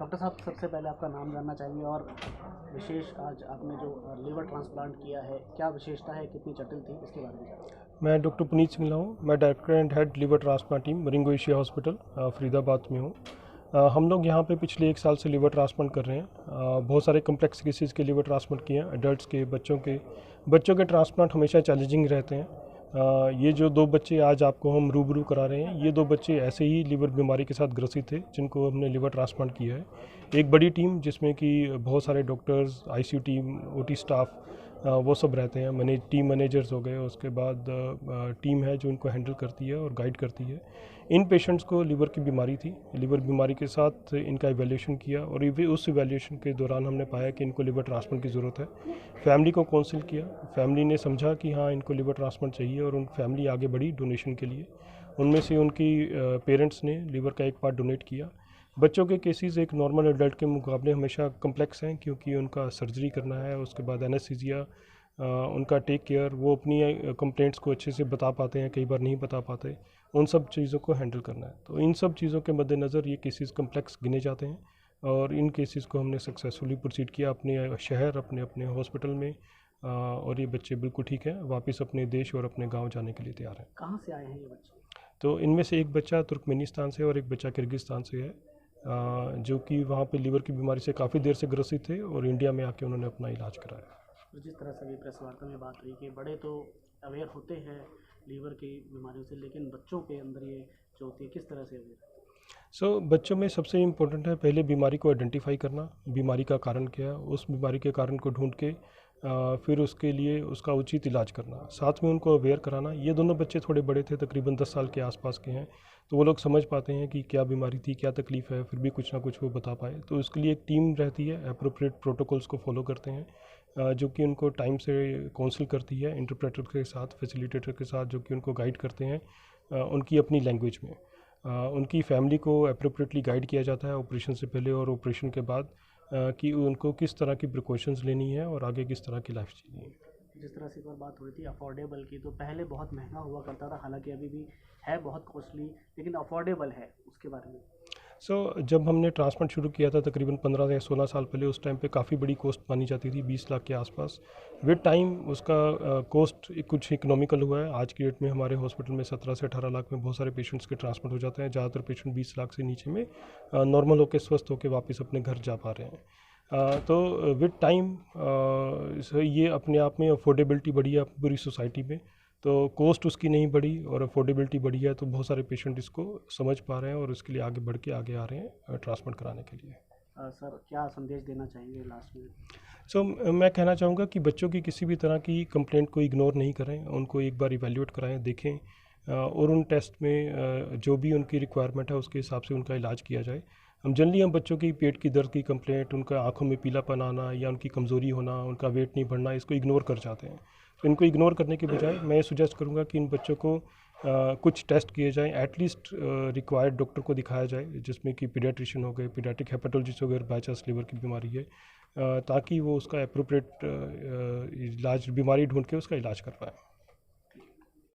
Doctor साहब, सबसे पहले आपका नाम जानना चाहेंगे और विशेष आज आपने जो लीवर ट्रांसप्लांट किया है, क्या विशेषता है, कितनी जटिल थी, इसके बारे में जानिए। मैं डॉक्टर पुनीत सिंगला हूँ। मैं director and head liver transplant team Marengo Asia hospital Faridabad में हूँ। हम लोग यहाँ पे पिछले 1 साल से लीवर ट्रांसप्लांट कर रहे हैं। बहुत सारे कम्प्लेक्स केसेस के लीवर ट्रांसप्लांट किए हैं, एडल्ट्स के, बच्चों के ट्रांसप्लांट हमेशा चैलेंजिंग रहते हैं। ये जो 2 बच्चे आज आपको हम रूबरू करा रहे हैं, ये 2 बच्चे ऐसे ही लीवर बीमारी के साथ ग्रसित थे जिनको हमने लीवर ट्रांसप्लांट किया है। एक बड़ी टीम जिसमें कि बहुत सारे doctors, ICU team, OT staff, वो सब रहते हैं। टीम मैनेजर्स हो गए, उसके बाद टीम है जो इनको हैंडल करती है और गाइड करती है। इन पेशेंट्स को लीवर की बीमारी थी, लीवर बीमारी के साथ इनका इवैल्यूएशन किया और उस इवैल्यूएशन के दौरान हमने पाया कि इनको लीवर ट्रांसप्लांट की ज़रूरत है। फैमिली को काउंसिल किया, फैमिली ने समझा कि हाँ, इनको लीवर ट्रांसप्लांट चाहिए और उन फैमिली आगे बढ़ी डोनेशन के लिए। उनमें से उनकी पेरेंट्स ने लीवर का एक पार्ट डोनेट किया। बच्चों के केसेस एक नॉर्मल एडल्ट के मुकाबले हमेशा कम्प्लेक्स हैं, क्योंकि उनका सर्जरी करना है, उसके बाद एनेस्थीसिया, उनका टेक केयर, वो अपनी कंप्लेंट्स को अच्छे से बता पाते हैं, कई बार नहीं बता पाते, उन सब चीज़ों को हैंडल करना है। तो इन सब चीज़ों के मद्देनज़र ये केसेस कम्प्लेक्स गिने जाते हैं और इन केसेस को हमने सक्सेसफुली प्रोसीड किया अपने शहर, अपने अपने हॉस्पिटल में, और ये बच्चे बिल्कुल ठीक हैं, वापस अपने देश और अपने गाँव जाने के लिए तैयार हैं। कहाँ से आए हैं ये बच्चे? तो इनमें से एक बच्चा तुर्कमेनिस्तान से और एक बच्चा किर्गिस्तान से है, जो कि वहाँ पे लीवर की बीमारी से काफ़ी देर से ग्रसित थे और इंडिया में आके उन्होंने अपना इलाज कराया। तो जिस तरह से अभी प्रेस वार्ता में बात हुई कि बड़े तो अवेयर होते हैं लीवर की बीमारियों से, लेकिन बच्चों के अंदर ये जो होती है, किस तरह से अवेयर? बच्चों में सबसे इम्पोर्टेंट है पहले बीमारी को आइडेंटिफाई करना, बीमारी का कारण क्या है, उस बीमारी के कारण को ढूंढ के फिर उसके लिए उसका उचित इलाज करना, साथ में उनको अवेयर कराना। ये दोनों बच्चे थोड़े बड़े थे, तकरीबन 10 साल के आसपास के हैं, तो वो लोग समझ पाते हैं कि क्या बीमारी थी, क्या तकलीफ़ है, फिर भी कुछ ना कुछ वो बता पाए। तो उसके लिए एक टीम रहती है, अप्रोप्रिएट प्रोटोकॉल्स को फॉलो करते हैं, जो कि उनको टाइम से काउंसिल करती है, इंटरप्रेटर के साथ, फैसिलिटेटर के साथ, जो कि उनको गाइड करते हैं उनकी अपनी लैंग्वेज में। उनकी फैमिली को अप्रोप्रिएटली गाइड किया जाता है ऑपरेशन से पहले और ऑपरेशन के बाद, कि उनको किस तरह की प्रिकॉशंस लेनी है और आगे किस तरह की लाइफ जीनी है। जिस तरह से एक बार बात हो रही थी अफोर्डेबल की, तो पहले बहुत महंगा हुआ करता था, हालांकि अभी भी है बहुत कॉस्टली, लेकिन अफोर्डेबल है, उसके बारे में। जब हमने ट्रांसप्लांट शुरू किया था तकरीबन 15 या 16 साल पहले, उस टाइम पे काफ़ी बड़ी कॉस्ट मानी जाती थी, 20 लाख के आसपास। विद टाइम उसका कॉस्ट कुछ इकोनॉमिकल हुआ है। आज की डेट में हमारे हॉस्पिटल में 17 से 18 लाख में बहुत सारे पेशेंट्स के ट्रांसप्लांट हो जाते हैं। ज़्यादातर पेशेंट 20 लाख से नीचे में नॉर्मल होकर, स्वस्थ होकर वापस अपने घर जा पा रहे हैं। तो विद टाइम ये अपने आप में अफोर्डेबिलिटी बढ़ी है पूरी सोसाइटी में, तो कॉस्ट उसकी नहीं बढ़ी और अफोर्डेबिलिटी बढ़ी है, तो बहुत सारे पेशेंट इसको समझ पा रहे हैं और इसके लिए आगे बढ़ के आगे आ रहे हैं ट्रांसप्लांट कराने के लिए। सर, क्या संदेश देना चाहेंगे लास्ट में? मैं कहना चाहूँगा कि बच्चों की किसी भी तरह की कंप्लेंट को इग्नोर नहीं करें, उनको एक बार इवैल्यूएट कराएं, देखें, और उन टेस्ट में जो भी उनकी रिक्वायरमेंट है उसके हिसाब से उनका इलाज किया जाए। हम बच्चों की पेट की दर्द की कंप्लेंट, उनका आँखों में पीलापन आना या उनकी कमज़ोरी होना, उनका वेट नहीं बढ़ना, इसको इग्नोर कर जाते हैं। तो इनको इग्नोर करने के बजाय मैं सजेस्ट करूँगा कि इन बच्चों को कुछ टेस्ट किए जाएँ, एटलीस्ट रिक्वायर्ड डॉक्टर को दिखाया जाए, जिसमें कि पीडियाट्रिशियन हो गए, पीडियाट्रिक हेपेटोलॉजिस्ट हो गए, बाई चांस लीवर की बीमारी है, ताकि वो उसका एप्रोप्रिएट इलाज, बीमारी ढूंढ के उसका इलाज कर पाएँ।